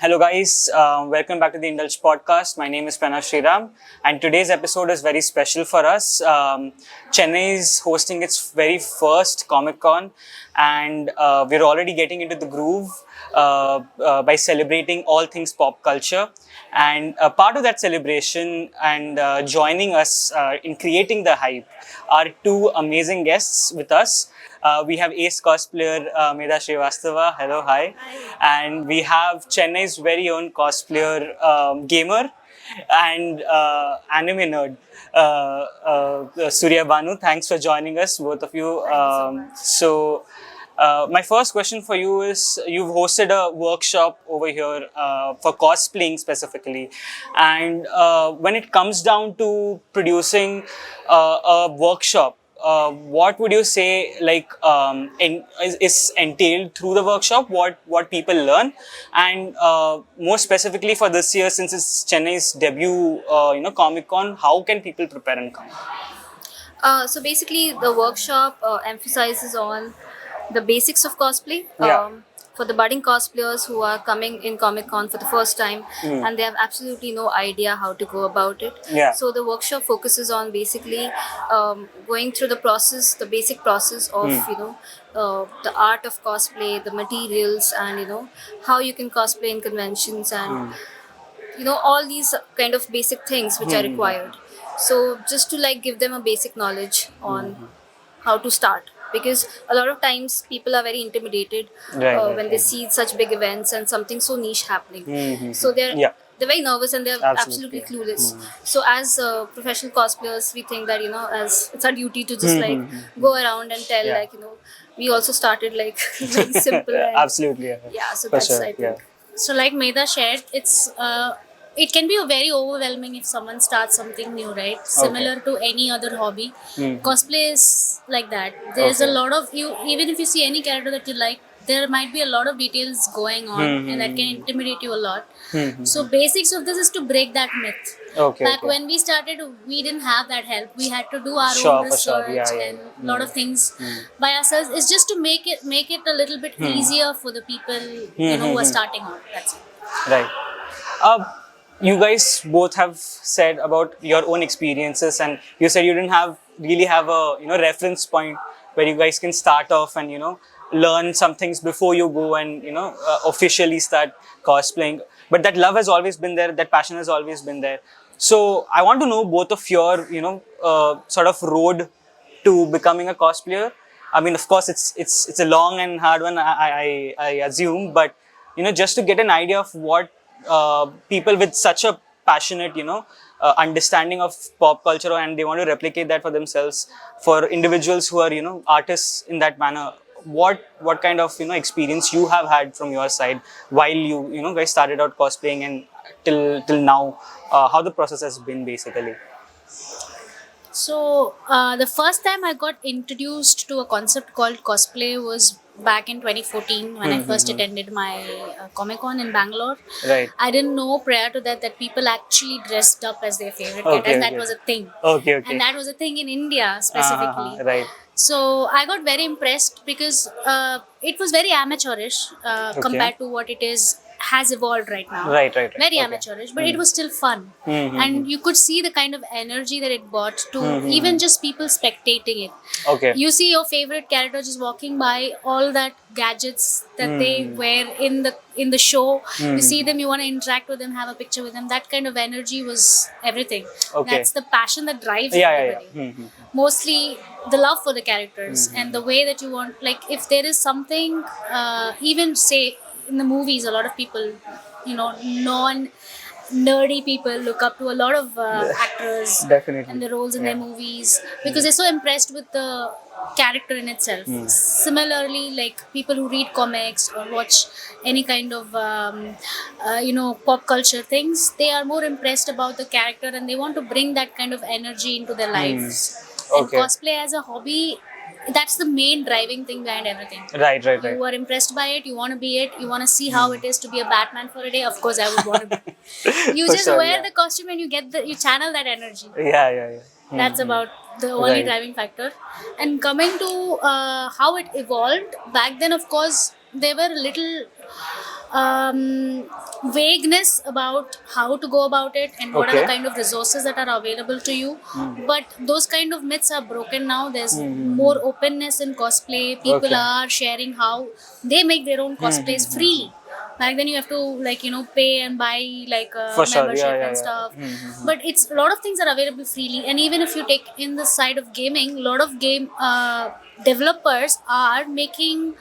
Hello guys, welcome back to the Indulge Podcast. My name is Sriram and today's episode is very special for us. Chennai is hosting its very first Comic Con and we're already getting into the groove by celebrating all things pop culture. And part of that celebration and joining us in creating the hype are two amazing guests with us. We have ace cosplayer Medha Srivastava. Hello, hi. And we have Chennai's very own cosplayer gamer and anime nerd, Suriya, Banu. Thanks for joining us, both of you. My first question for you is, you've hosted a workshop over here for cosplaying specifically. And when it comes down to producing a workshop, what would you say is entailed through the workshop, what people learn, and more specifically for this year, since it's Chennai's debut Comic Con, how can people prepare and come? So basically the workshop emphasizes on the basics of cosplay. For the budding cosplayers who are coming in Comic Con for the first time and they have absolutely no idea how to go about it. So the workshop focuses on basically going through the process, the basic process of the art of cosplay, the materials, and how you can cosplay in conventions and all these kind of basic things which are required. So just to give them a basic knowledge on how to start. Because a lot of times people are very intimidated when they see such big events and something so niche happening. So they're very nervous and they're absolutely clueless. So as professional cosplayers, we think that as it's our duty to just go around and tell we also started very simple. Absolutely. So that's I think. So like Medha shared, it can be very overwhelming if someone starts something new, right? Similar to any other hobby. Cosplay is like that. There's a lot of even if you see any character that you like, there might be a lot of details going on and that can intimidate you a lot. So basics of this is to break that myth. When we started, we didn't have that help. We had to do our own research and a lot of things by ourselves. It's just to make it a little bit easier for the people who are starting out. That's it. Right. You guys both have said about your own experiences, and you said you didn't really have a reference point where you guys can start off and learn some things before you go and officially start cosplaying. But that love has always been there, that passion has always been there. So I want to know both of your sort of road to becoming a cosplayer. I mean, of course, it's a long and hard one, I assume, but just to get an idea of what people with such a passionate understanding of pop culture, and they want to replicate that for themselves, for individuals who are artists in that manner, what kind of experience you have had from your side while you guys started out cosplaying and till now, how the process has been basically. So the first time I got introduced to a concept called cosplay was back in 2014 when I first attended my Comic Con in Bangalore. Right. I didn't know prior to that people actually dressed up as their favorite characters. That was a thing. And that was a thing in India specifically. Right. So I got very impressed because it was very amateurish compared to what it has evolved right now. Right. Very amateurish, but it was still fun. And you could see the kind of energy that it brought to even just people spectating it. You see your favorite character just walking by, all that gadgets that they wear in the show. You see them, you want to interact with them, have a picture with them. That kind of energy was everything. That's the passion that drives everybody. Mostly the love for the characters and the way that you want, if there is something, even say in the movies, a lot of people, non-nerdy people look up to a lot of actors and the roles in their movies because they're so impressed with the character in itself. Similarly, people who read comics or watch any kind of pop culture things, they are more impressed about the character and they want to bring that kind of energy into their lives. And cosplay as a hobby, that's the main driving thing behind everything. Right. You are impressed by it, you want to be it, you want to see how it is to be a Batman for a day. Of course I would want to be. You just wear the costume and you channel that energy. That's about the only driving factor. And coming to how it evolved, back then of course there were little vagueness about how to go about it and what are the Okay. kind of resources that are available to you. But those kind of myths are broken now. There's more openness in cosplay. People Okay. are sharing how they make their own cosplays freely. Back then you have to pay and buy like a For sure. membership Yeah. and stuff. But it's a lot of things are available freely. And even if you take in the side of gaming, a lot of game developers are making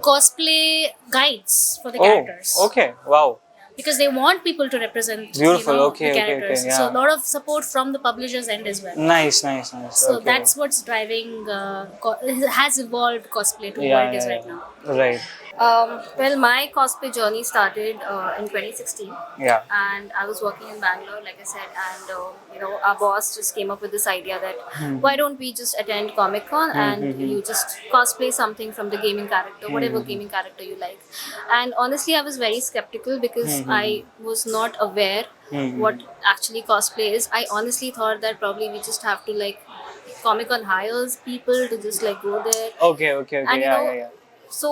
cosplay guides for the characters Oh. Okay. Wow. because they want people to represent Beautiful. Okay, the okay, characters. okay, So yeah. a lot of support from the publishers end as well. Nice. So Okay. that's what's driving has evolved cosplay to Yeah, what it is yeah, right yeah. now. Right. Well, my cosplay journey started in 2016, Yeah. and I was working in Bangalore, like I said, and our boss just came up with this idea that why don't we just attend Comic Con and you just cosplay something from the gaming character, whatever gaming character you like. And honestly, I was very skeptical because I was not aware what actually cosplay is. I honestly thought that probably we just have to like Comic Con hires people to just like go there. Okay. And Yeah. so,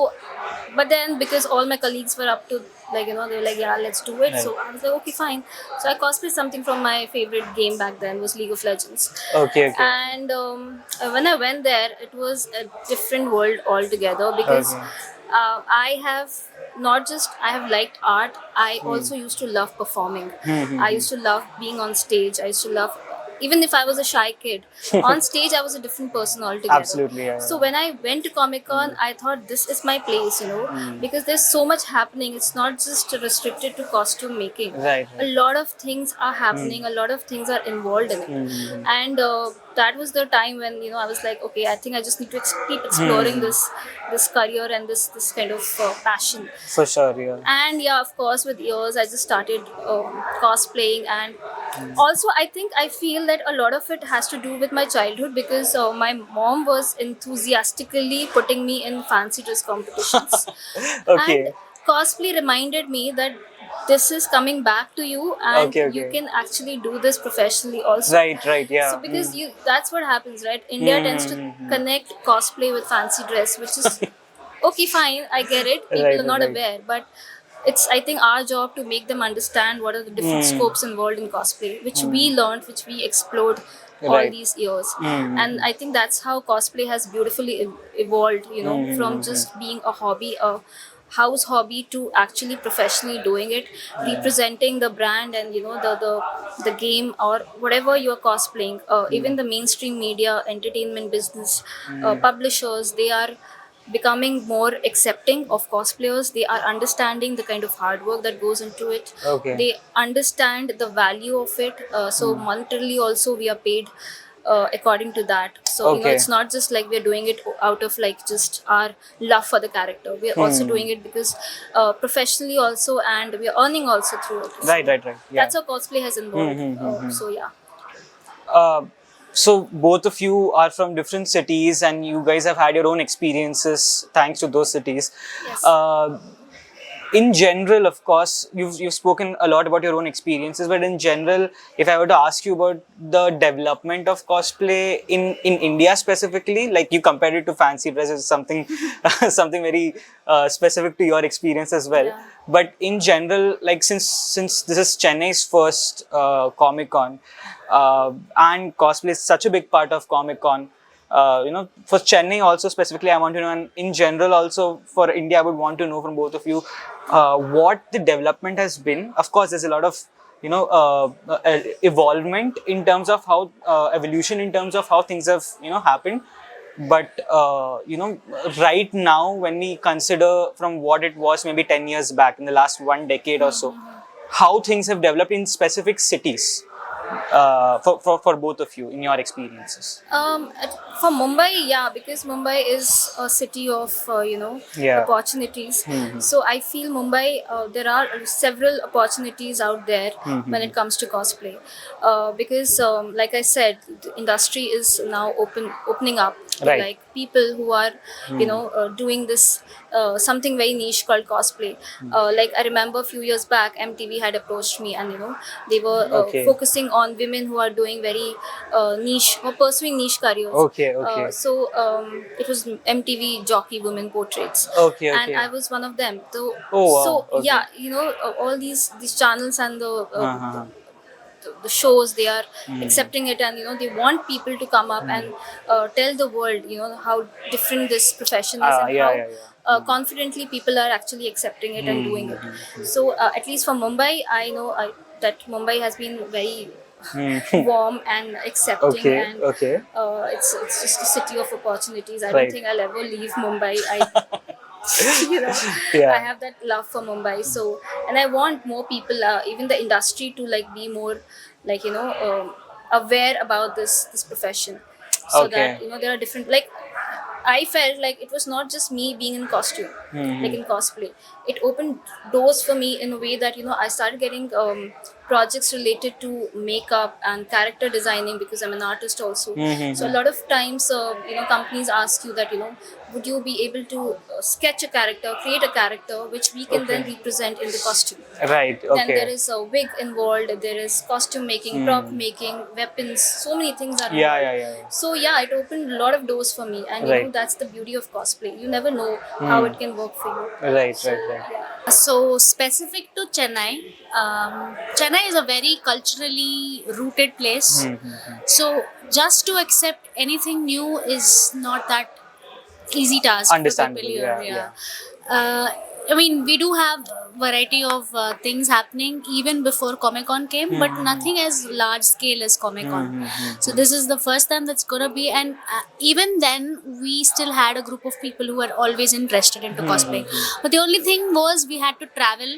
but then because all my colleagues were up to like they were like, yeah, let's do it. Right. So I was like, okay, fine. So I cosplayed something from my favorite game back then was League of Legends. Okay. And when I went there, it was a different world altogether because Okay. I have liked art. I also used to love performing. I used to love being on stage. I used to love, even if I was a shy kid, on stage I was a different person altogether. Absolutely. Yeah. So when I went to Comic Con, I thought this is my place, because there's so much happening. It's not just restricted to costume making. Right. A lot of things are happening. A lot of things are involved in it, and that was the time when I was like, okay, I think I just need to keep exploring this career and this kind of passion. For sure. Yeah. And yeah, of course, with years, I just started cosplaying, and also I feel that a lot of it has to do with my childhood because my mom was enthusiastically putting me in fancy dress competitions. Okay. And cosplay reminded me that this is coming back to you, and Okay. you can actually do this professionally also. Right. Yeah. So because that's what happens, right? India tends to connect cosplay with fancy dress, which is okay, fine, I get it. People Right, are not right. aware, but it's I think our job to make them understand what are the different scopes involved in cosplay, which we learned, which we explored all Right. these years. And I think that's how cosplay has beautifully evolved, from just being a hobby, a house hobby, to actually professionally doing it, representing the brand and the game or whatever you are cosplaying. Even the mainstream media, entertainment business, publishers, they are becoming more accepting of cosplayers. They are understanding the kind of hard work that goes into it. Okay. They understand the value of it. So monetarily also we are paid according to that. So Okay. it's not just like we're doing it out of like just our love for the character. We are also doing it because professionally also, and we are earning also through it. So Right. Yeah. that's how cosplay has evolved. So yeah. So both of you are from different cities, and you guys have had your own experiences thanks to those cities. Yes. In general, of course, you've spoken a lot about your own experiences, but in general, if I were to ask you about the development of cosplay in India specifically, like you compared it to fancy dresses, something something very specific to your experience as well. Yeah. But in general, like since this is Chennai's first Comic Con, and cosplay is such a big part of Comic Con. For Chennai also specifically, I want to know, and in general also for India, I would want to know from both of you what the development has been. Of course, there's a lot of evolvement in terms of how evolution in terms of how things have happened. But right now, when we consider from what it was maybe 10 years back, in the last 1 decade or so, how things have developed in specific cities. For both of you in your experiences. For Mumbai, yeah, because Mumbai is a city of Yeah. opportunities. So I feel Mumbai, there are several opportunities out there when it comes to cosplay, because like I said, the industry is now opening up to Right. like people who are doing this something very niche called cosplay. Like I remember a few years back, MTV had approached me, and they were Okay. focusing on women who are doing very niche or pursuing niche careers. Okay, okay. So it was MTV Jockey Women Portraits, Okay, and okay. I was one of them. So, Oh, wow. so Okay. yeah, you know, all these channels and Uh-huh. the shows, they are Hmm. accepting it, and you know they want people to come up and tell the world, you know, how different this profession is, and Yeah, how yeah, yeah. confidently people are actually accepting it and doing it. Hmm. So at least for Mumbai, I know that Mumbai has been very Hmm. warm and accepting, Okay, and okay. it's just a city of opportunities. I Right. don't think I'll ever leave Mumbai. You know, Yeah. I have that love for Mumbai. So, and I want more people, even the industry, to like be more, like, you know, aware about this profession, so Okay. that, you know, there are different, like, I felt like it was not just me being in costume, like in cosplay. It opened doors for me in a way that, you know, I started getting projects related to makeup and character designing, because I'm an artist also. So a lot of times, you know, companies ask you that, you know, would you be able to sketch a character, create a character which we can then Okay. represent in the costume. Right, Then there okay. is a wig involved, there is costume making, prop making, weapons, so many things are involved. Yeah. So yeah, it opened a lot of doors for me, and you Right. know that's the beauty of cosplay. You never know how it can work for you. Right, So, right. yeah. So specific to Chennai, Chennai is a very culturally rooted place. So just to accept anything new is not that easy task for Understandable, people here. yeah. I mean, we do have variety of things happening even before Comic Con came, but nothing as large scale as Comic Con. So this is the first time that's gonna be, and even then we still had a group of people who were always interested into cosplay. But the only thing was we had to travel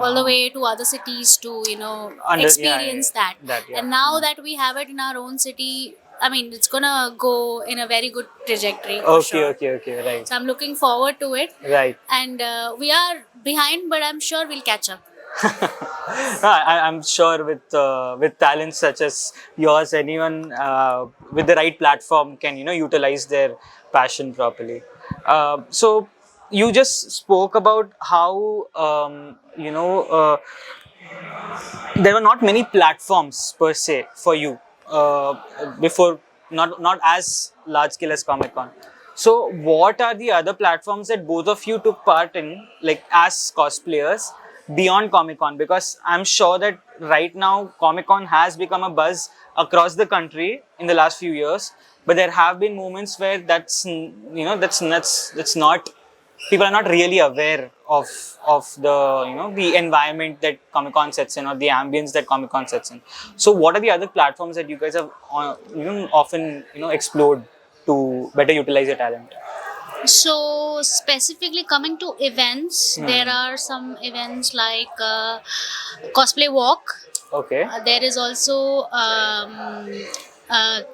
all the way to other cities to, you know, experience that. Yeah. And now that we have it in our own city, I mean, it's gonna go in a very good trajectory for sure. Okay, right. So I'm looking forward to it. Right. And we are behind, but I'm sure we'll catch up. I'm sure with talents such as yours, anyone with the right platform can, you know, utilize their passion properly. So you just spoke about how you know, there were not many platforms per se for you before, not as large scale as Comic Con. So what are the other platforms that both of you took part in, like as cosplayers, beyond Comic Con? Because I'm sure that right now Comic Con has become a buzz across the country in the last few years, but there have been moments where that's, you know, that's not, people are not really aware of the, you know, the environment that Comic Con sets in, or the ambience that Comic Con sets in. So what are the other platforms that you guys have you know, often, you know, explored to better utilize your talent? So specifically coming to events, there are some events like Cosplay Walk. Okay. There is also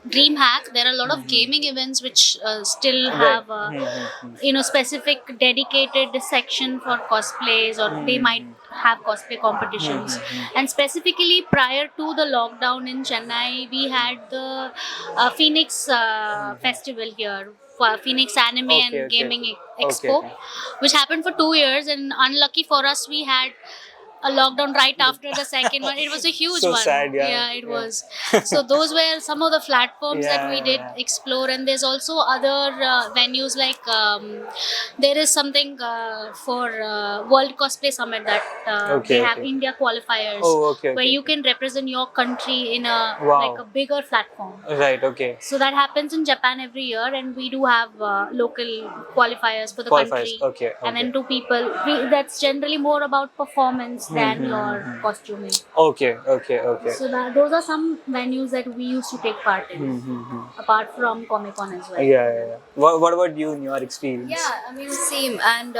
DreamHack. There are a lot of gaming events which still have you know, specific dedicated section for cosplays, or they might have cosplay competitions. And specifically prior to the lockdown in Chennai, we had the Phoenix festival here. Phoenix Anime Okay, and Gaming okay. Expo, Okay. which happened for 2 years, and unlucky for us, we had a lockdown right after the second one. It was a huge So one. sad, yeah. It was. So those were some of the platforms that we did explore, and there's also other venues like there is something for World Cosplay Summit that they have India qualifiers, where you can represent your country in a like a bigger platform. Right. Okay. So that happens in Japan every year, and we do have local qualifiers for the country. Okay. And then two people. That's generally more about performance than your costuming. Okay. So those are some venues that we used to take part in, apart from Comic Con as well. Yeah. What about you in your experience? Yeah, I mean, same. And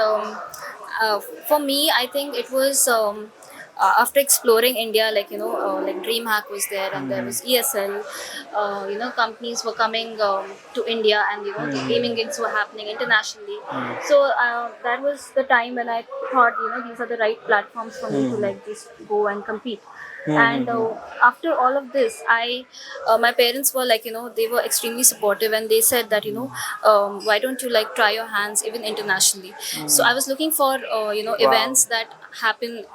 for me, I think it was after exploring India, like, you know, like DreamHack was there, and there was ESL. You know, companies were coming to India, and you know, the gaming gigs were happening internationally. So that was the time when I thought, you know, these are the right platforms for me to like just go and compete. And after all of this, my parents were like, they were extremely supportive, and they said that, why don't you like try your hands even internationally? So I was looking for, events that happen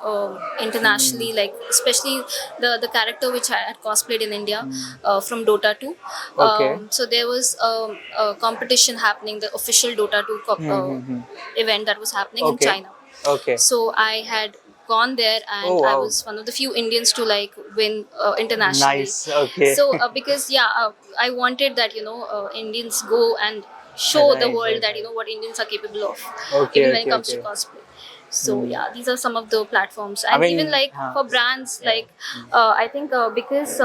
internationally, like especially the character which I had cosplayed in India, from Dota 2. Okay. So there was a competition happening, the official Dota 2 event that was happening in Okay. China. Okay. So I had gone there, and Oh, I wow. was one of the few Indians to like win internationally. Nice. Okay. So because I wanted that Indians go and show the Right, world right, that right. what Indians are capable of, Okay, even when it okay, comes to okay. cosplay. So yeah, these are some of the platforms, and I mean, even like huh. for brands, Yeah. like I think because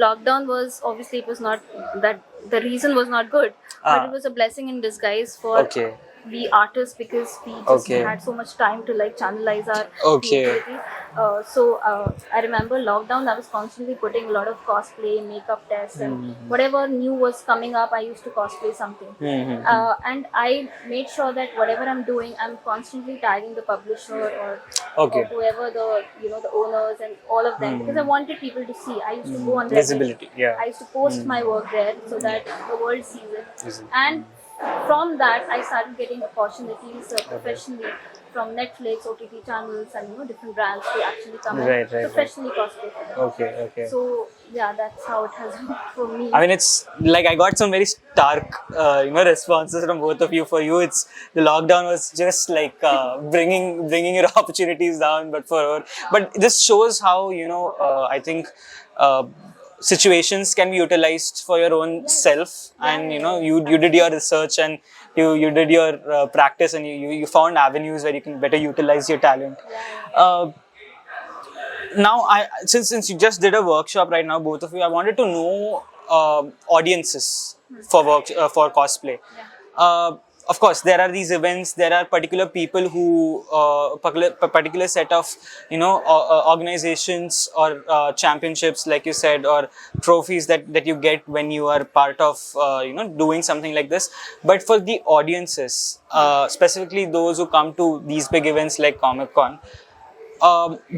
lockdown was, obviously it was not that, the reason was not good, but it was a blessing in disguise for Okay. we artists, because we just Okay. had so much time to like channelize our Okay. creativity. So I remember lockdown, I was constantly putting a lot of cosplay, makeup tests, and whatever new was coming up, I used to cosplay something. And I made sure that whatever I'm doing, I'm constantly tagging the publisher, or Okay. whoever the the owners and all of them, because I wanted people to see. I used to go on their Visibility, page. yeah. I used to post my work there so that the world sees it. Is it? And from that, I started getting opportunities professionally from Netflix, OTT channels, and different brands to actually come Right, and right, right. professionally cosplay for them. Okay, okay. So yeah, that's how it has been for me. I mean, it's like I got some very stark, responses from both of you. For you, it's the lockdown was just like bringing your opportunities down. But this shows how I think situations can be utilized for your own self, and you did your research, and you did your practice, and you found avenues where you can better utilize your talent. Now since you just did a workshop right now, both of you, I wanted to know audiences for for cosplay. Of course, there are these events, there are particular people who particular set of organizations or championships, like you said, or trophies that you get when you are part of doing something like this. But for the audiences, specifically those who come to these big events like Comic Con,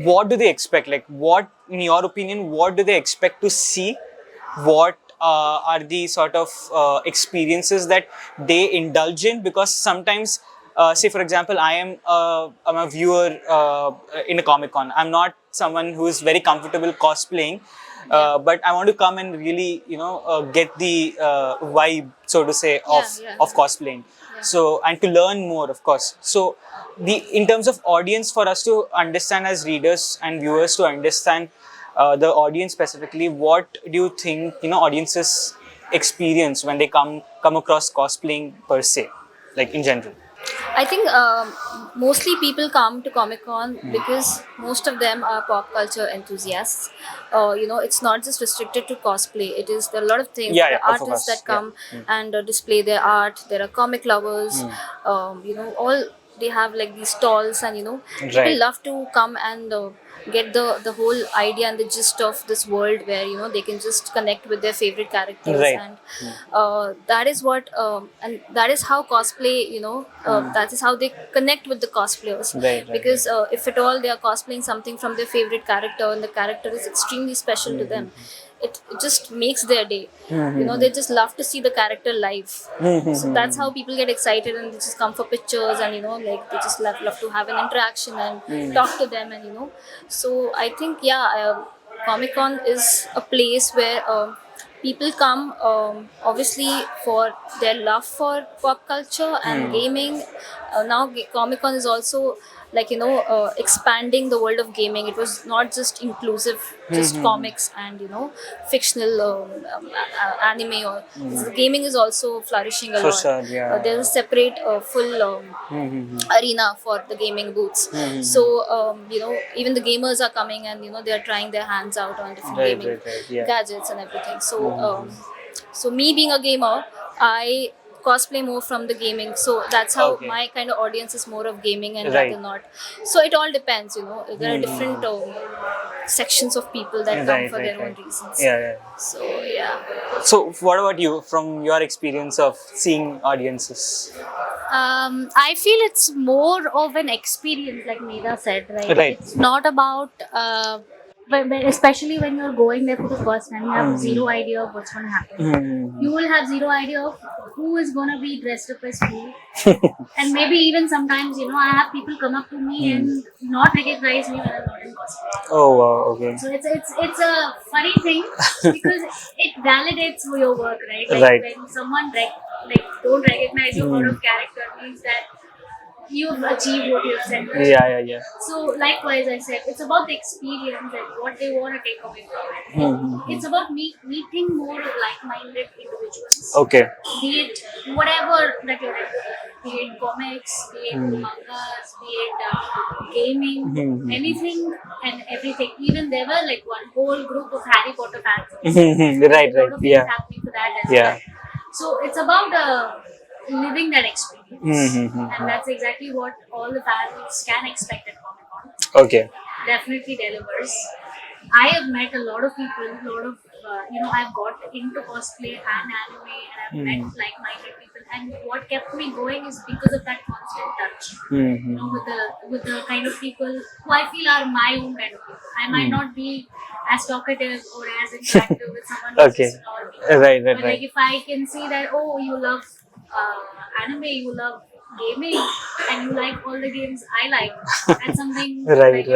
what do they expect? Like, what, in your opinion, what do they expect to see? What are the sort of experiences that they indulge in? Because sometimes, say for example, I'm a viewer in a Comic Con. I'm not someone who is very comfortable cosplaying. But I want to come and really, get the vibe, so to say, of cosplaying. So, and to learn more, of course. So, in terms of audience, for us to understand as readers and viewers, to understand the audience specifically, what do you think audiences experience when they come across cosplaying per se, like in general? I think mostly people come to Comic Con because most of them are pop culture enthusiasts. It's not just restricted to cosplay. It is, there are a lot of things. Yeah, There yeah, are of artists course, that yeah. come and display their art. There are comic lovers. All they have like these stalls, and people Right. love to come and get the whole idea and the gist of this world, where they can just connect with their favorite characters. Right. And that is what and that is how cosplay, that is how they connect with the cosplayers. Right, Because if at all they are cosplaying something from their favorite character, and the character is extremely special to them, it just makes their day. They just love to see the character live. So that's how people get excited, and they just come for pictures, and like they just love to have an interaction and talk to them. And so I think, Comic Con is a place where people come, obviously, for their love for pop culture and gaming. Now Comic Con is also like expanding the world of gaming. It was not just inclusive, just comics and fictional anime, or gaming is also flourishing a For lot. sure, yeah. There's a separate full arena for the gaming booths. So even the gamers are coming, and they are trying their hands out on different Right, gaming right, yeah. gadgets and everything. So me being a gamer, I cosplay more from the gaming. So that's how Okay. my kind of audience is more of gaming and Right. rather not. So it all depends. There are different sections of people that come Right, for their right, own reasons. Yeah. So yeah. So, what about you, from your experience of seeing audiences? I feel it's more of an experience, like Medha said, right? Right. It's not about but especially when you're going there for the first time, you have zero idea of what's going to happen. You will have zero idea of who is going to be dressed up as who. And maybe even sometimes, I have people come up to me and not recognize me when I'm not in cosplay. Oh wow, okay. So it's a funny thing because it validates your work, right? Right. When someone don't recognize you out of character, means that you've achieved what you've said. Right? Yeah. So likewise, I said it's about the experience and what they want to take away from it. It's about meeting more like-minded individuals. Okay. Be it whatever that you're into, be it comics, be it mangas, be it gaming, anything and everything. Even there were like one whole group of Harry Potter fans. Right. A lot of things Yeah. happening for that as well. So it's about living that experience, and that's exactly what all the fans can expect at Comic-Con. Okay. Definitely delivers. I have met a lot of people, I've got into cosplay and anime, and I've met like-minded people. And what kept me going is because of that constant touch. With the kind of people who I feel are my own kind of people. I might not be as talkative or as interactive with someone who's Okay. just normal. Right. But like if I can see that, you love anime, you love gaming, and you like all the games I like, that's something Right.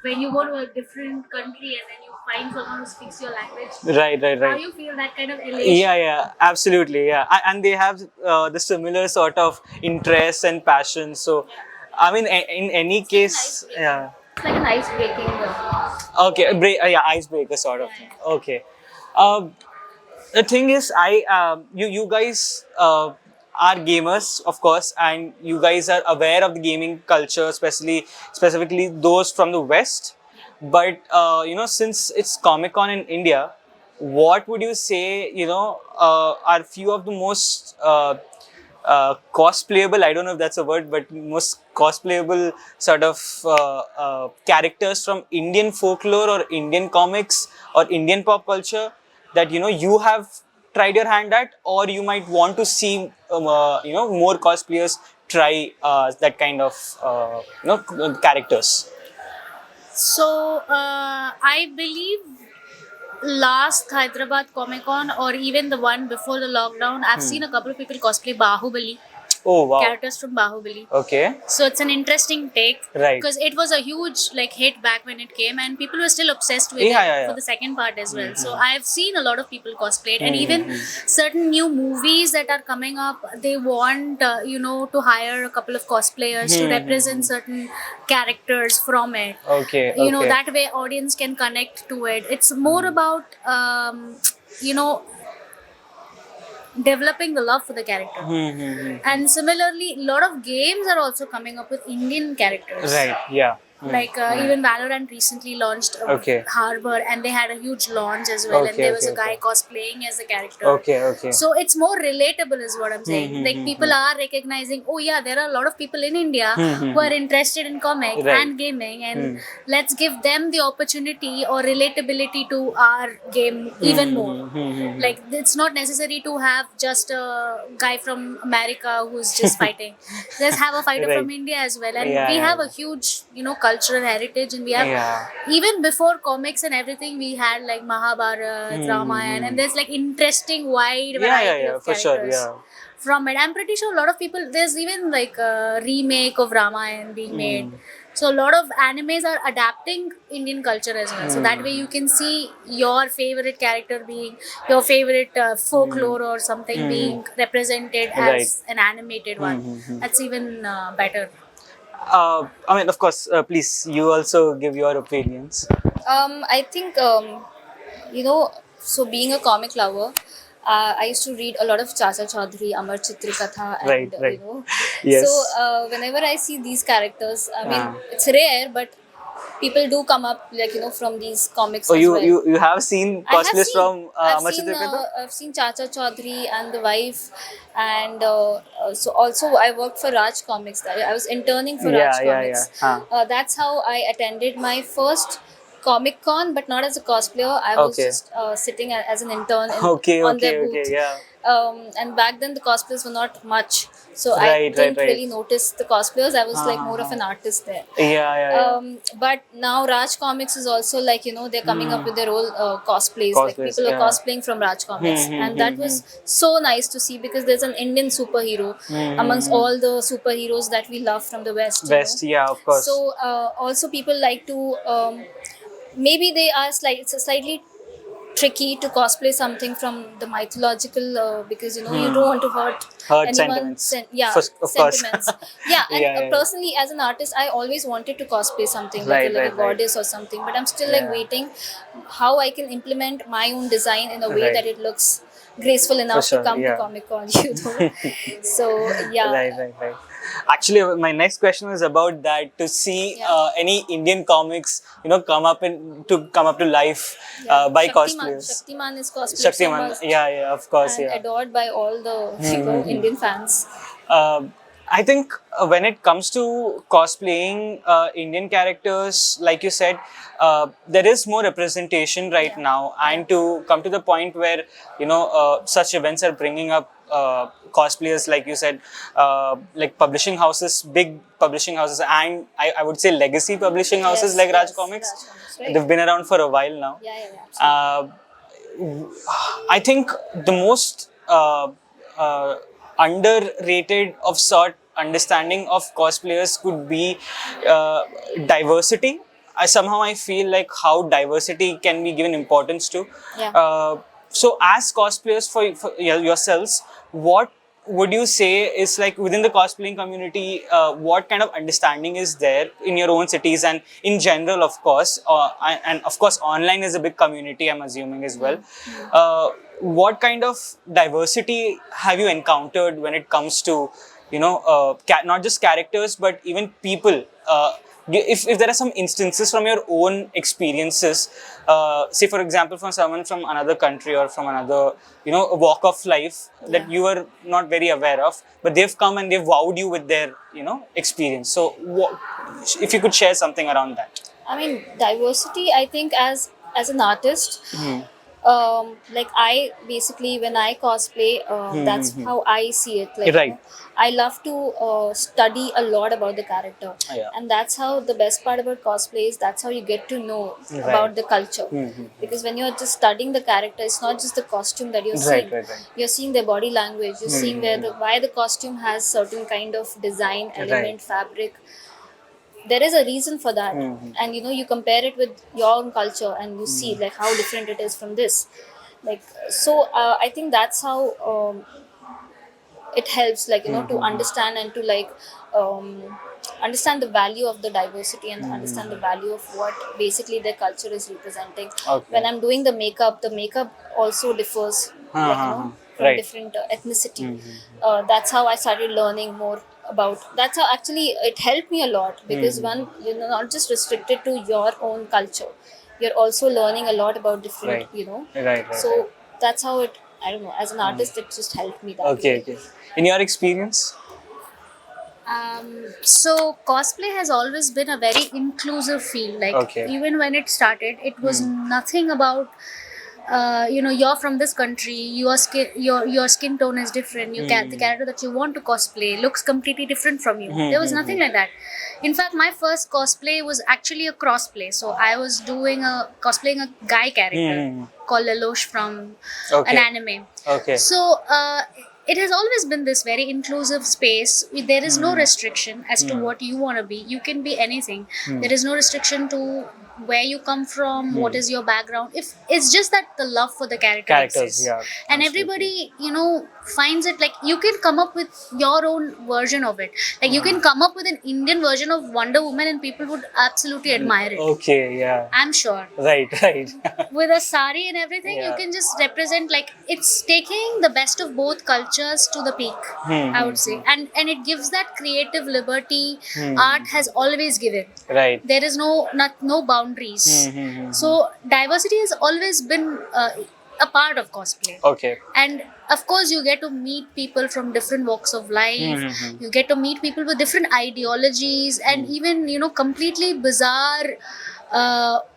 when you go to a different country and then you find someone who speaks your language, Right. how you feel that kind of elation. Yeah, absolutely. Yeah, and they have the similar sort of interests and passions. So, I mean, in any case, yeah. It's like an ice breaking. Okay, icebreaker sort of thing. Okay. The thing is, you guys are gamers, of course, and you guys are aware of the gaming culture, specifically those from the West. But since it's Comic-Con in India, what would you say? Are few of the most cosplayable, I don't know if that's a word, but most cosplayable sort of characters from Indian folklore or Indian comics or Indian pop culture that you have tried your hand at, or you might want to see more cosplayers try that kind of characters. So I believe last Hyderabad Comic Con or even the one before the lockdown, I've seen a couple of people cosplay Bahubali. Oh wow. Characters from Bahubali. Okay. So it's an interesting take. Right. Because it was a huge hit back when it came, and people were still obsessed with Yeah. for the second part as well. So I've seen a lot of people cosplay it, and even certain new movies that are coming up, they want to hire a couple of cosplayers to represent certain characters from it. Okay. That way audience can connect to it. It's more about developing the love for the character. And similarly, a lot of games are also coming up with Indian characters. Right. Yeah. Even Valorant recently launched Harbor, and they had a huge launch as well. And there was a guy cosplaying as the character. Okay. So it's more relatable, is what I'm saying. People are recognizing, there are a lot of people in India who are interested in comics and gaming, and let's give them the opportunity or relatability to our game even more. It's not necessary to have just a guy from America who's just fighting. Let's have a fighter from India as well. And we have a huge, cultural heritage, and we have even before comics and everything, we had like Mahabharata, Ramayana, and there's interesting wide variety of characters from it. I'm pretty sure a lot of people, there's even a remake of Ramayana being made. So a lot of animes are adapting Indian culture as well. So that way you can see your favorite character being, your favorite folklore or something being represented as an animated one. That's even better. Of course, please, you also give your opinions. I think, so being a comic lover, I used to read a lot of Chacha Chaudhary, Amar Chitrikatha, and Right. Yes. So whenever I see these characters, I mean, it's rare, but people do come up from these comics. Oh, as well. you have seen cosplays from Amar Chitrikatha? I've seen Chacha Chaudhary and the wife, and so also I worked for Raj Comics. I was interning for Raj Comics. That's how I attended my first Comic-Con, but not as a cosplayer. I was just sitting as an intern on their booth. And back then the cosplayers were not much, so I Right, didn't right. really notice the cosplayers. I was like more of an artist there. Yeah. But now Raj Comics is also like, they're coming up with their own cosplays. Like Cosplays, people are yeah. cosplaying from Raj Comics, and that was so nice to see, because there's an Indian superhero amongst all the superheroes that we love from the West. West, yeah, of course. So also people like to maybe they are it's a slightly tricky to cosplay something from the mythological because you don't want to hurt anyone's sentiments. Of course. sentiments. Yeah, and Yeah. personally as an artist, I always wanted to cosplay something like a little goddess or something, but I'm still like waiting how I can implement my own design in a way that it looks graceful enough to come to Comic Con. So yeah. Right. Actually, my next question was about that, to see any Indian comics, come up to life by cosplayers. Shaktiman is cosplayed so Shaktiman, much yeah, of course, and adored by all the Indian fans. I think when it comes to cosplaying Indian characters, like you said, there is more representation right now, and to come to the point where such events are bringing up cosplayers, like you said, like publishing houses, big publishing houses, and I would say legacy publishing houses like Raj Comics. Raj Comics, right. They've been around for a while now. Absolutely. I think the most underrated of sort understanding of cosplayers could be diversity. I feel like how diversity can be given importance to. So as cosplayers for yourselves, what would you say is like within the cosplaying community, what kind of understanding is there in your own cities and in general, of course, and of course online is a big community, I'm assuming as well. What kind of diversity have you encountered when it comes to not just characters but even people? If there are some instances from your own experiences, say for example from someone from another country or from another walk of life that you were not very aware of, but they've come and they've wowed you with their experience. So if you could share something around that. I mean, diversity, I think as an artist, like I basically when I cosplay, that's how I see it. Like I love to study a lot about the character, and that's how the best part about cosplay is. That's how you get to know about the culture, because when you're just studying the character, it's not just the costume that you're seeing. You're seeing their body language. You're seeing why the costume has certain kind of design, element, fabric. There is a reason for that, and you compare it with your own culture and you see like how different it is from this, like so I think that's how it helps, like to understand and to like understand the value of the diversity and understand the value of what basically their culture is representing. When I'm doing the makeup also differs from different ethnicity. That's how I started learning more about. That's how actually it helped me a lot, because one, you're not just restricted to your own culture, you're also learning a lot about different so that's how it, I don't know, as an artist it just helped me that way. In your experience? So cosplay has always been a very inclusive field. Like even when it started, it was nothing about you're from this country, your skin tone is different, the character that you want to cosplay looks completely different from you. There was nothing like that. In fact, my first cosplay was actually a crossplay. So I was cosplaying a guy character called Lelouch from an anime. So it has always been this very inclusive space. There is no restriction as to what you want to be. You can be anything. There is no restriction to where you come from, what is your background. If it's just that the love for the characters exists. And everybody finds it, like you can come up with your own version of it. Like you can come up with an Indian version of Wonder Woman and people would absolutely admire it. I'm sure. Right. With a sari and everything, you can just represent, like it's taking the best of both cultures to the peak, I would say. And it gives that creative liberty art has always given. There is no boundaries. So diversity has always been a part of cosplay. And of course you get to meet people from different walks of life. You get to meet people with different ideologies and even completely bizarre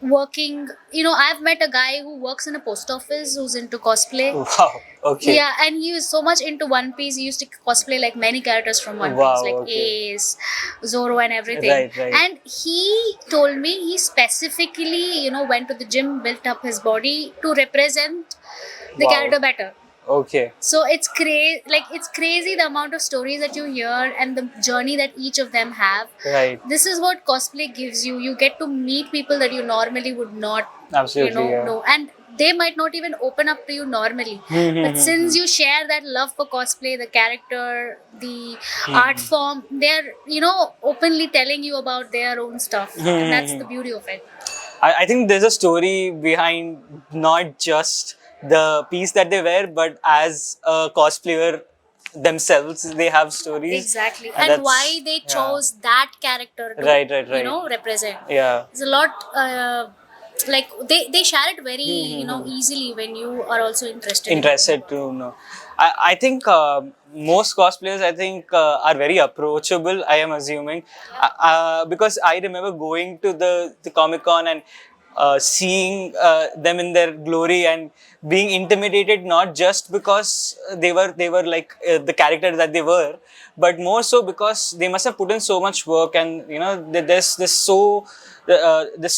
working. I've met a guy who works in a post office who's into cosplay. Wow. Okay. Yeah, and he was so much into One Piece. He used to cosplay like many characters from One Wow, Piece, like okay. Ace, Zoro, and everything. Right. And he told me he specifically, went to the gym, built up his body to represent the Wow. character better. Okay. So it's crazy. Like, it's crazy the amount of stories that you hear and the journey that each of them have. Right. This is what cosplay gives you. You get to meet people that you normally would not, Absolutely. Yeah. know, and they might not even open up to you normally. But since you share that love for cosplay, the character, the art form, they're openly telling you about their own stuff, and that's the beauty of it. I think there's a story behind not just the piece that they wear, but as a cosplayer themselves, they have stories. Exactly, And and that's- why they chose that character to Right. represent. Yeah. There's a lot. Like they share it very easily when you are also Interested to know. I think most cosplayers are very approachable. I am assuming because I remember going to the Comic Con and seeing them in their glory and being intimidated, not just because they were like the character that they were, but more so because they must have put in so much work, and there's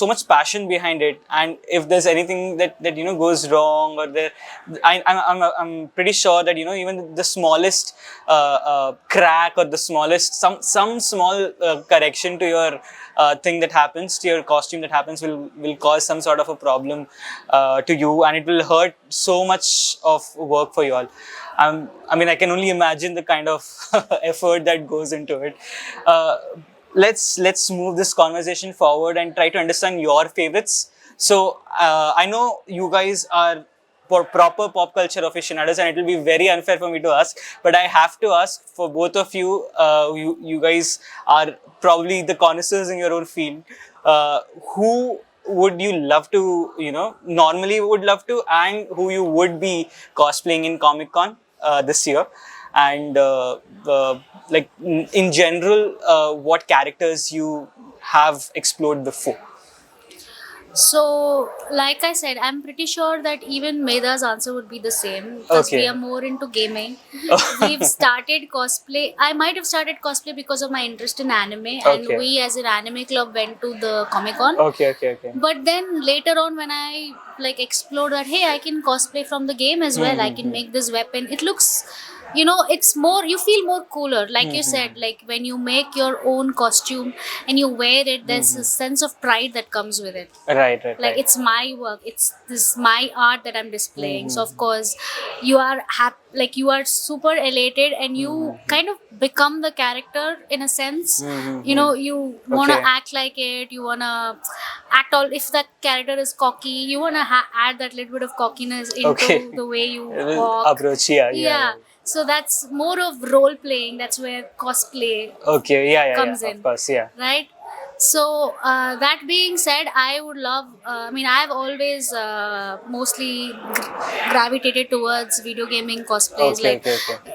so much passion behind it. And if there's anything that goes wrong, or I'm pretty sure that even the smallest crack, or the smallest some small correction to your thing that happens to your costume that happens will cause some sort of a problem to you, and it will hurt so much of work for you all. I mean, I can only imagine the kind of effort that goes into it. Let's move this conversation forward and try to understand your favorites. So I know you guys are for proper pop culture aficionados, and it will be very unfair for me to ask, but I have to ask for both of you. You guys are probably the connoisseurs in your own field. Who would you love to, normally would love to, and who you would be cosplaying in Comic Con this year? And like in general, what characters you have explored before? So, like I said, I'm pretty sure that even Medha's answer would be the same, because Okay. we are more into gaming. We've started cosplay. I might have started cosplay because of my interest in anime, and Okay. we as an anime club went to the Comic Con. Okay. But then later on, when I explored that, hey, I can cosplay from the game as well. I can make this weapon. It looks, it's more, you feel more cooler. Like you said, like when you make your own costume and you wear it, there's a sense of pride that comes with it. Right. Like, it's my work, it's this my art that I'm displaying. So of course you are you are super elated, and you kind of become the character in a sense. You want to Okay. act like it, you want to act all, if that character is cocky, you want to add that little bit of cockiness into Okay. the way you walk. Approach, yeah. So that's more of role playing. That's where cosplay Okay, yeah, comes of in. course, yeah. Right. So that being said, I would love. I've always mostly gravitated towards video gaming cosplays. Okay.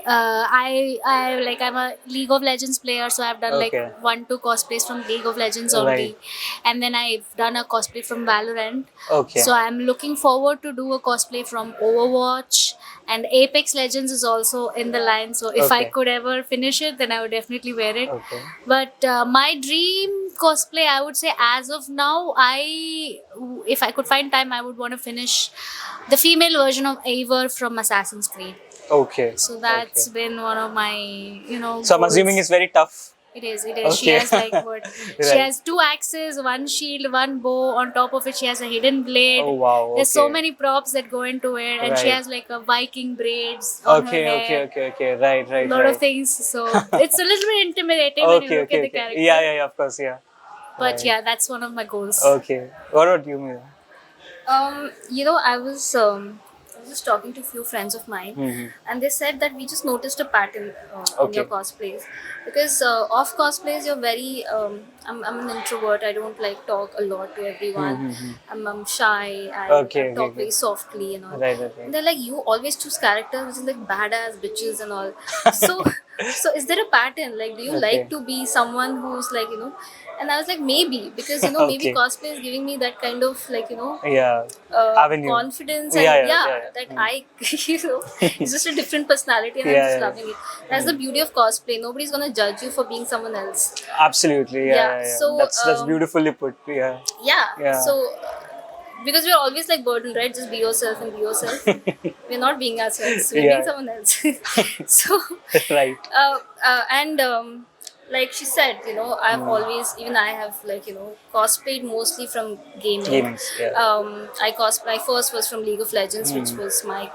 I'm a League of Legends player, so I've done Okay. 1-2 cosplays from League of Legends already, Right. and then I've done a cosplay from Valorant. Okay. So I'm looking forward to do a cosplay from Overwatch, and Apex Legends is also in the line. So if I Okay. could ever finish it, then I would definitely wear it. Okay. But my dream cosplay, I would say, as of now, if I could find time, I would want to finish the female version of Eivor from Assassin's Creed. Okay. So that's Okay. been one of my, So I'm goals. assuming it's very tough. It is. She Okay. has She Right. has 2 axes, 1 shield, 1 bow. On top of it, she has a hidden blade. Oh wow. There's so okay. many props that go into it, and she Right. has a Viking braids on her hair. Okay. Right. A lot of things. So it's a little bit intimidating when you look at the character. Yeah, of course, yeah. But Right. yeah, that's one of my goals. Okay. What about you, Medha? I was just talking to a few friends of mine, and they said that we just noticed a pattern in Okay. your cosplays. Because off cosplays, you're very. I'm an introvert. I don't talk a lot to everyone. I'm shy. I Okay, talk okay. very softly and all. Right. And they're like, you always choose characters which is badass bitches and all. So So is there a pattern? Like, do you like to be someone who's like, And I was like, maybe, because maybe Okay. cosplay is giving me that kind of like, Yeah. Avenue. confidence, and Yeah. that I, it's just a different personality, and I'm Yeah, just yeah. loving it. That's the beauty of cosplay. Nobody's gonna judge you for being someone else. Absolutely. Yeah. So That's beautifully put. Yeah. Yeah. so because we're always like burdened, right? Just be yourself and be yourself. We're not being ourselves. We're being Yeah. someone else. So, Right. and like she said, I've always, even I have like cosplayed mostly from gaming. Gamings. Yeah. I first was from League of Legends, which was my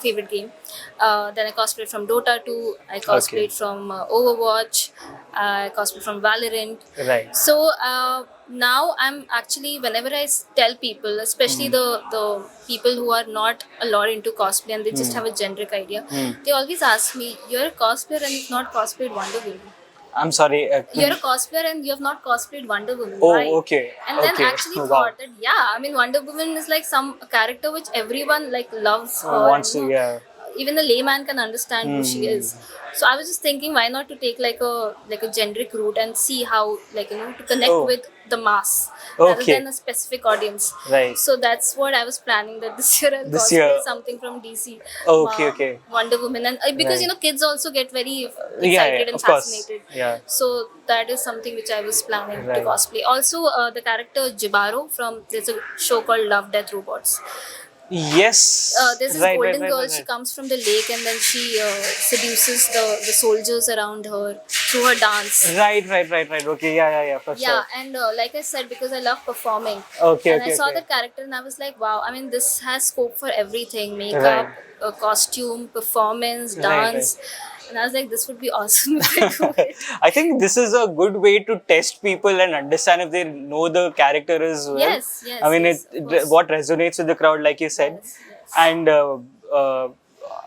favorite game. Then I cosplayed from Dota 2. I cosplayed from Overwatch. I cosplayed from Valorant. Right. So now I'm actually, whenever I tell people, especially the people who are not a lot into cosplay and they just have a generic idea, they always ask me, "You're a cosplayer and you've not cosplayed Wonder Woman. I'm sorry. You're a cosplayer and you have not cosplayed Wonder Woman. Oh, Why?" okay. And then Okay. actually Wow. thought that Wonder Woman is like some character which everyone like loves her. Wants and, to, yeah. Even the layman can understand who she is. So I was just thinking, why not to take like a generic route and see how to connect Oh. with the mass rather Okay. than a specific audience. Right. So that's what I was planning, that this year I'll This cosplay year. something from DC. Okay. Wonder Woman, and because Right. kids also get very excited Yeah, and of course. fascinated. Yeah. So that is something which I was planning to Right. cosplay. Also, the character Jibaro there's a show called Love, Death, Robots. Yes. There's this Right, golden right, girl. right, She right. comes from the lake and then she seduces the soldiers around her through her dance. Right. Okay. Yeah. For Yeah, sure. and like I said, because I love performing, Okay. and Okay. I saw okay. the character and I was like, wow. I mean, this has scope for everything: makeup, costume, performance, Right, dance. And I was like, this would be awesome if I do it. I think this is a good way to test people and understand if they know the character as well. Yes, I mean, yes, of course. what resonates with the crowd, like you said, Yes. and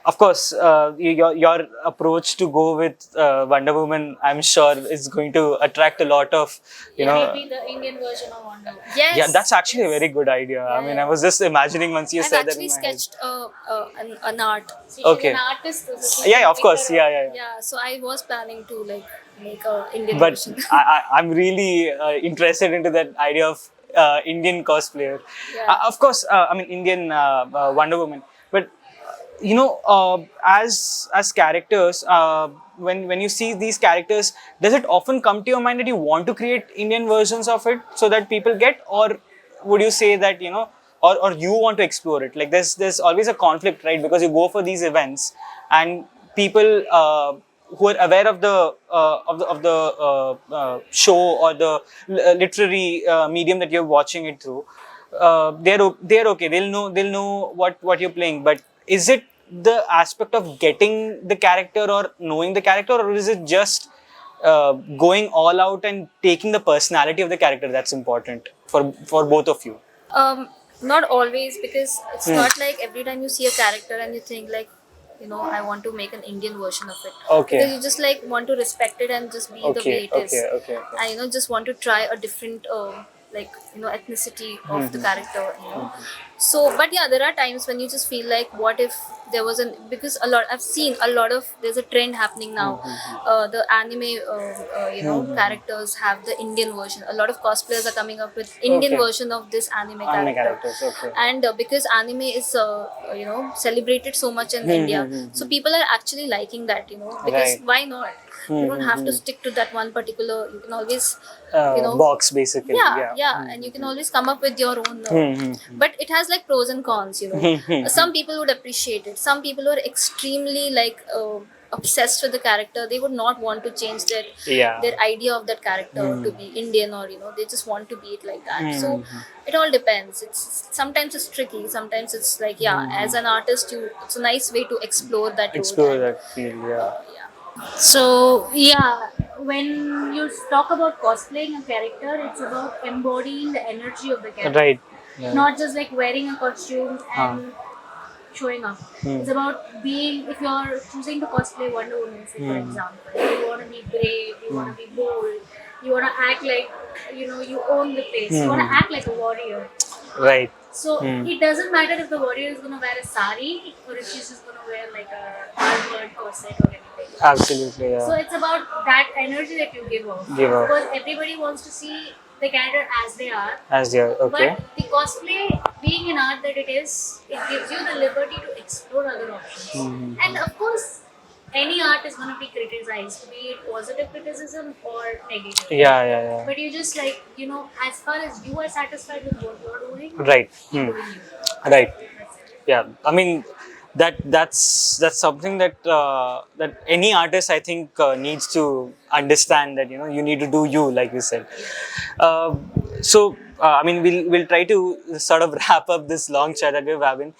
of course, your approach to go with Wonder Woman, I'm sure, is going to attract a lot of Maybe the Indian version of Wonder Woman. Yes. Yeah, that's actually a very good idea. I mean, I was just imagining once you I've said that. actually in my head. sketched an art. So Okay. she's an artist. So she's Yeah, of a course. painter. Yeah. Yeah, so I was planning to like make a Indian But version. I'm really interested into that idea of Indian cosplayer. Yeah. Of course, I mean Indian Wonder Woman. But as characters, when you see these characters, does it often come to your mind that you want to create Indian versions of it so that people get, or would you say that or you want to explore it? Like there's always a conflict, right? Because you go for these events and people who are aware of the show or the literary medium that you're watching it through, they're okay. They'll know what you're playing. But is it the aspect of getting the character or knowing the character, or is it just going all out and taking the personality of the character that's important for both of you? Not always, because it's not like every time you see a character and you think like, I want to make an Indian version of it. Okay. Because you just like want to respect it and just be the way it is. Okay. And just want to try a different ethnicity of the character. So, but yeah, there are times when you just feel like, what if there was because I've seen a lot of, there's a trend happening now. The anime, characters have the Indian version. A lot of cosplayers are coming up with Indian Okay. version of this anime Anime character. characters, okay. And because anime is, celebrated so much in India, so people are actually liking that, because Right. why not? You don't have to stick to that one particular. You can always, Box basically. yeah, and you can always come up with your own. But it has like pros and cons, Some people would appreciate it. Some people who are extremely like obsessed with the character, they would not want to change their idea of that character to be Indian, or they just want to be it like that. So it all depends. Sometimes it's tricky. Sometimes it's like as an artist, it's a nice way to explore that. Explore road. that field. Yeah. So yeah, when you talk about cosplaying a character, it's about embodying the energy of the character. Right. Yeah. Not just like wearing a costume and showing up. It's about being, if you're choosing to cosplay Wonder Woman, say, for example, you want to be brave, you want to be bold, you want to act like, you own the place, you want to act like a warrior. Right. So it doesn't matter if the warrior is going to wear a sari or if she's just going to wear like a armored corset or anything. Absolutely, So yeah. it's about that energy that you give off. Give off. Because everybody wants to see the character as they are. As they are, okay. But the cosplay, being an art that it is, it gives you the liberty to explore other options. And of course, any art is going to be criticized, be it positive criticism or negative. Yeah, yeah, yeah. But you just like, as far as you are satisfied with what you're doing, Right. keep doing you. Right. That's it. Yeah, I mean that's something that any artist I think needs to understand, that you need to do you, like you said. I mean we'll try to sort of wrap up this long chat that we're having.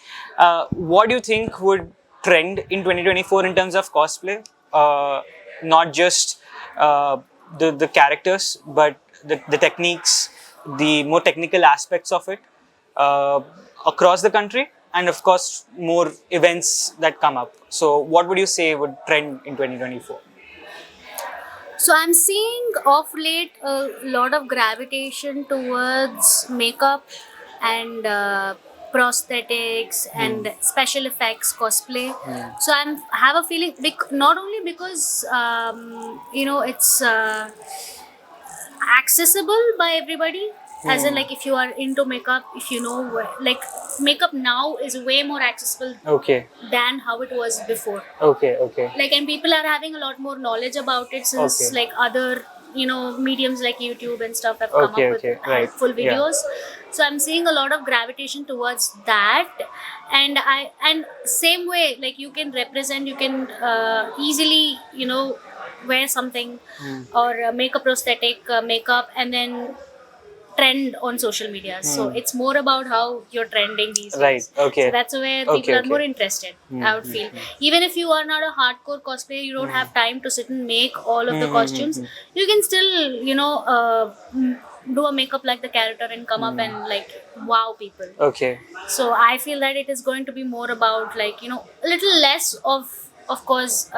What do you think would trend in 2024 in terms of cosplay? Not just the characters, but the techniques, the more technical aspects of it, uh, across the country, and of course more events that come up. So what would you say would trend in 2024? So I'm seeing of late a lot of gravitation towards makeup and prosthetics and special effects cosplay. So I'm have a feeling not only because it's accessible by everybody, as in like if you are into makeup, if you know like makeup now is way more accessible Okay, than how it was before. okay. Like, and people are having a lot more knowledge about it since Okay. like other mediums like YouTube and stuff have come Okay, up with okay, right, full yeah. videos. So I'm seeing a lot of gravitation towards that. And same way, like you can represent, you can easily wear something or make a prosthetic makeup and then trend on social media. So it's more about how you're trending these days. Right, okay. So that's where people Okay, are okay. more interested, I would feel. Even if you are not a hardcore cosplayer, you don't have time to sit and make all of the costumes, you can still, do a makeup like the character and come up and like wow people. Okay. So I feel that it is going to be more about like, a little less of course,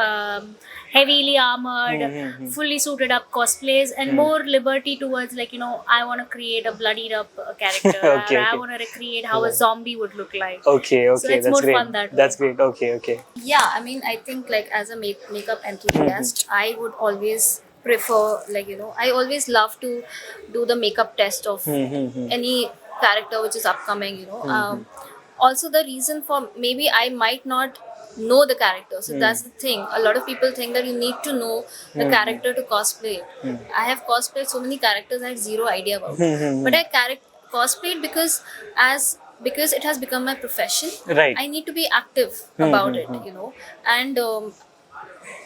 heavily armored, fully suited up cosplays, and more liberty towards like, I want to create a bloodied up character, Okay, or I okay. want to recreate how a zombie would look like. Okay, So okay, it's that's more great. fun that way. That's great. Okay. Yeah, I mean, I think like as a makeup enthusiast, I would always prefer like I always love to do the makeup test of any character which is upcoming. Also, the reason for maybe I might not know the character, so that's the thing. A lot of people think that you need to know the character to cosplay it. I have cosplayed so many characters I have zero idea about, but I cosplayed because it has become my profession. Right. I need to be active about it, and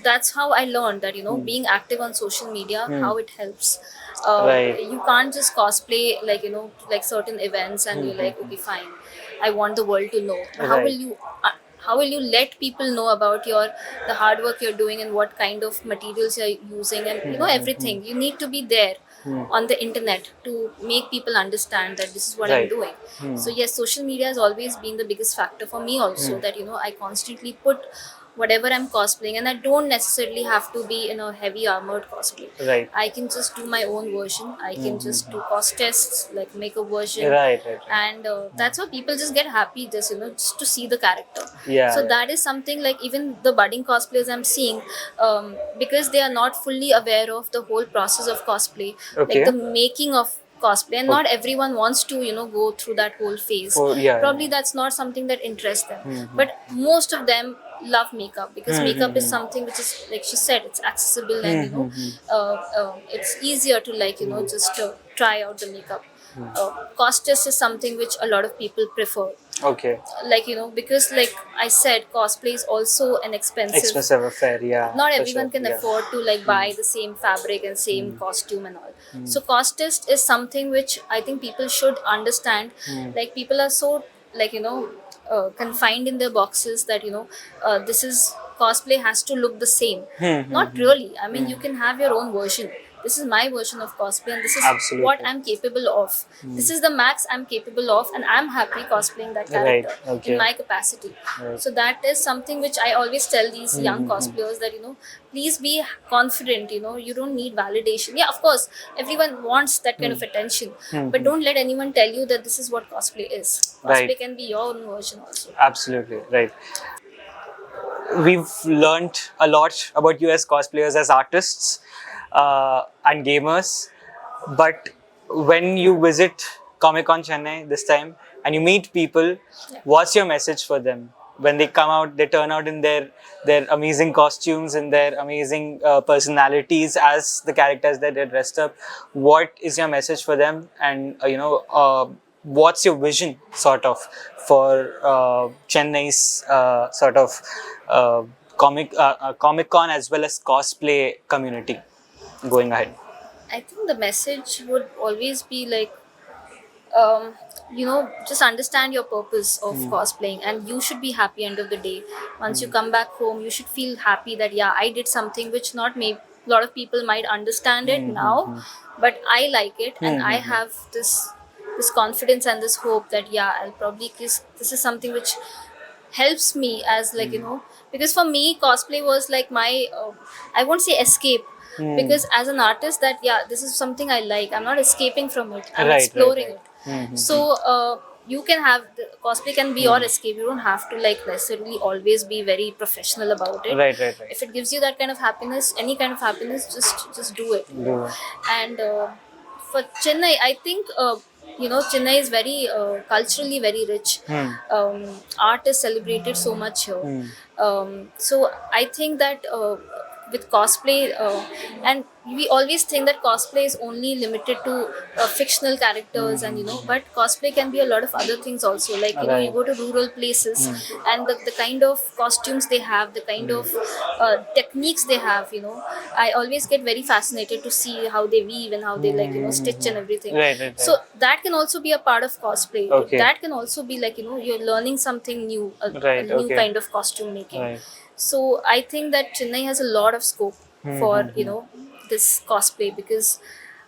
that's how I learned that being active on social media, how it helps. Right. You can't just cosplay like like certain events and you're like, okay, fine, I want the world to know. But Right. how will you let people know about the hard work you're doing and what kind of materials you're using and everything? You need to be there on the internet to make people understand that this is what I'm Right. doing. So yes, social media has always been the biggest factor for me also, that I constantly put whatever I'm cosplaying, and I don't necessarily have to be in a heavy armored cosplay. Right. I can just do my own version. I can just do cost tests, like make a version, Right. and that's how people just get happy, just to see the character. Yeah, So yeah. that is something like even the budding cosplayers I'm seeing, because they are not fully aware of the whole process of cosplay, Okay. like the making of cosplay, and not everyone wants to go through that whole phase. Yeah. Probably that's not something that interests them, but most of them love makeup because makeup is something which is, like she said, it's accessible, and it's easier to like just try out the makeup. Cost test is something which a lot of people prefer, Okay. like because like I said, cosplay is also an Expensive affair, yeah. not for everyone sure, can yeah. afford to like buy the same fabric and same costume and all. So cost test is something which I think people should understand. Like people are so like confined in their boxes that this is cosplay has to look the same. Not really. I mean, you can have your own version. This is my version of cosplay, and this is Absolutely. what I'm capable of. This is the max I'm capable of, and I'm happy cosplaying that Right, character okay. in my capacity. Right. So that is something which I always tell these young cosplayers that please be confident. You don't need validation. Yeah, of course, everyone wants that kind of attention, but don't let anyone tell you that this is what cosplay is. Cosplay Right. can be your own version also. Absolutely, right. we've learned a lot about you as cosplayers, as artists and gamers. But when you visit Comic Con Chennai this time and you meet people, what's your message for them? When they come out, they turn out in their amazing costumes and their amazing personalities as the characters that they're dressed up. What is your message for them? And what's your vision, sort of, for Chennai's sort of Comic Con as well as cosplay community going ahead? I think the message would always be like, just understand your purpose of cosplaying, and you should be happy end of the day. Once you come back home, you should feel happy that yeah, I did something which not maybe a lot of people might understand it now, but I like it, and I have this confidence and this hope that yeah, I'll probably this is something which helps me as like because for me cosplay was like my I won't say escape, because as an artist that yeah, this is something I like, I'm not escaping from it, I'm exploring it. So you can have cosplay can be your escape. You don't have to like necessarily always be very professional about it. Right. If it gives you that kind of happiness, any kind of happiness, just do it. And for Chennai, I think Chennai is very culturally very rich. Art is celebrated so much here. So I think that with cosplay, and we always think that cosplay is only limited to fictional characters, and but cosplay can be a lot of other things also. Like you go to rural places, and the kind of costumes they have, the kind of techniques they have. I always get very fascinated to see how they weave and how they stitch and everything. Right. So that can also be a part of cosplay. Okay. That can also be like you're learning something new, a new kind of costume making. Right. So I think that Chennai has a lot of scope for this cosplay, because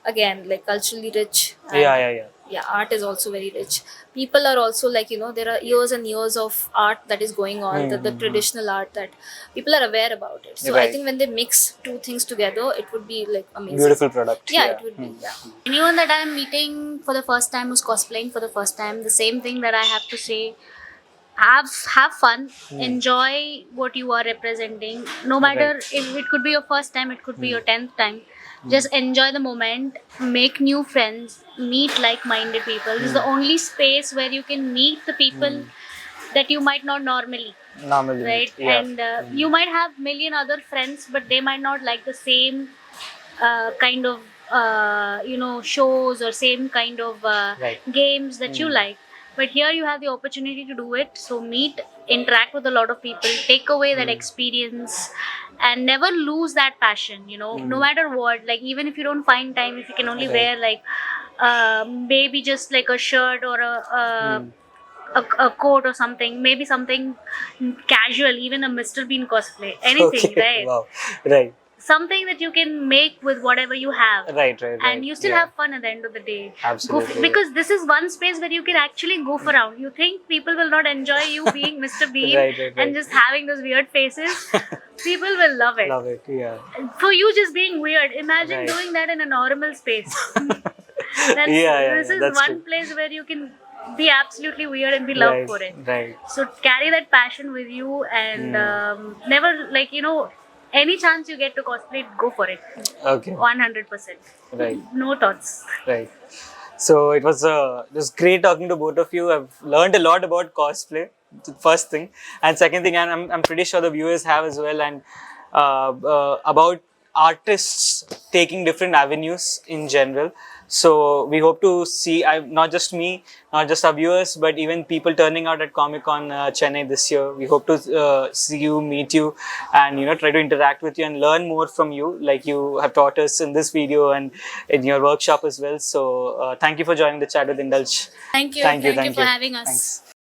again, like culturally rich. And yeah, art is also very rich. People are also like there are years and years of art that is going on, the traditional art that people are aware about it. So I think when they mix two things together, it would be like amazing. Beautiful product. Yeah, it would be. Yeah. Anyone that I'm meeting for the first time who's cosplaying for the first time, the same thing that I have to say: have fun, enjoy what you are representing. No matter if it could be your first time, it could be your 10th time. Just enjoy the moment, make new friends, meet like-minded people. This is the only space where you can meet the people that you might not normally right? Yeah. And you might have million other friends, but they might not like the same kind of shows or same kind of games that you like. But here you have the opportunity to do it. So meet, interact with a lot of people, take away that experience, and never lose that passion, no matter what. Like even if you don't find time, if you can only wear like maybe just like a shirt or a coat or something, maybe something casual, even a Mr. Bean cosplay, anything, right? Wow. Right. Something that you can make with whatever you have. Right. And you still have fun at the end of the day. Absolutely. Because this is one space where you can actually goof around. You think people will not enjoy you being Mr. Bean and just having those weird faces? People will love it. Love it, yeah. For you just being weird, imagine doing that in a normal space. This is one true. place where you can be absolutely weird and be loved for it. Right. So carry that passion with you, and never any chance you get to cosplay, go for it. Okay. 100%. Right. No thoughts. Right. So it was great talking to both of you. I've learned a lot about cosplay, first thing, and second thing, and I'm pretty sure the viewers have as well, and about artists taking different avenues in general. So we hope to see, not just me, not just our viewers, but even people turning out at Comic-Con Chennai this year. We hope to see you, meet you, and try to interact with you and learn more from you, like you have taught us in this video and in your workshop as well. So thank you for joining the chat with Indulge. Thank you for having us. Thanks.